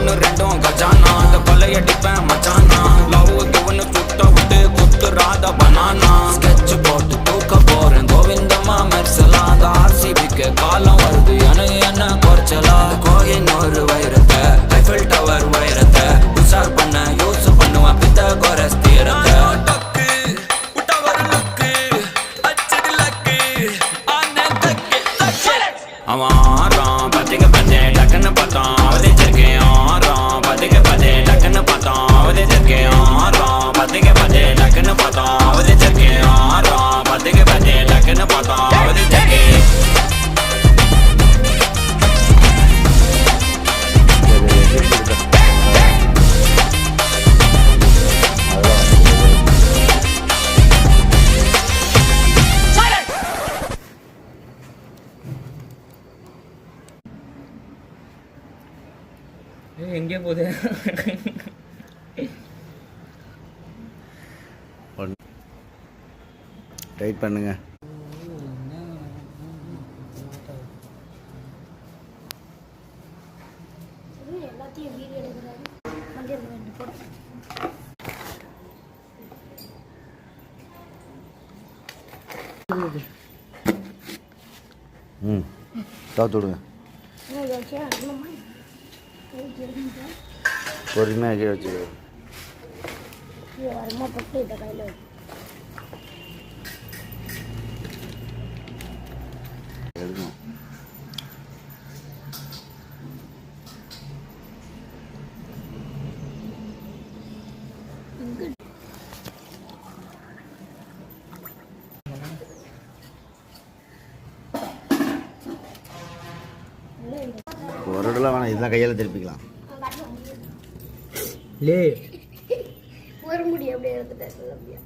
ஒன்று ரெண்டும் கஜானா அந்த கொள்ளையடிப்பேன் மச்சானா லவ்வுக்கு ஒன்று சுட்ட விட்டு குத்துறாத பனானா ஸ்கெட்ச் போட்டு தூக்க போறேன் கோவிந்தம்மா மெர்சலா அந்த ஆர்சிபிக்கு காலம் வருது எனக்கு என்ன குறைச்சலா கோகினூர் வைரத்தை ஐஃபில் டவர் வைரத்தை உஷார் பண்ண யூஸ் பண்ணுவேன் பித்தகோரஸ் தீரத்தை அவன் ஆறான் பத்திக்க பத்தே டக்குன்னு பார்த்தான் அவதிச்சிருக்கேன் ஆறான் பத்திக்க பத்தே டக்குன்னு பார்த்தான் அவதிச்சிருக்கேன் ஆறான் பத்திக்க பத்தே டக்குன்னு பார்த்தான் அவதிச்சிருக்கேன் ஆறான் பத்திக்க பத்தே டக்குன்னு பார்த்தான் அவதிச்சிருக்கேன் எங்கே போகுது டைட் பண்ணுங்க எல்லாத்தையும் வீடியோ எடுக்கிறாரு தாத்து விடுங்க பொறுமையாக கீழே வச்சுக்கோ வரமா பட்டு இதை கையில் எடுக்கணும் ஒரு இடத்துல வேணாம் இதுதான் கையால் திருப்பிக்கலாம் லே ஒரு முடி அப்படியே எடுத்துட்டேன் அப்படியே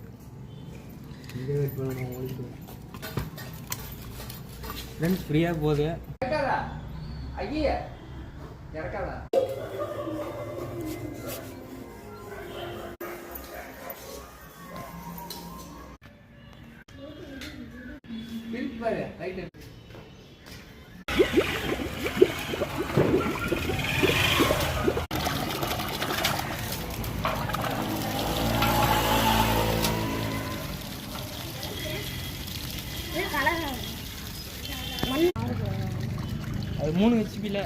ஃப்ரெண்ட்ஸ் ஃப்ரீயாக போகுது ஐயா இறக்காதா பாரு ரைட் அது 3 ஹெச்பியில்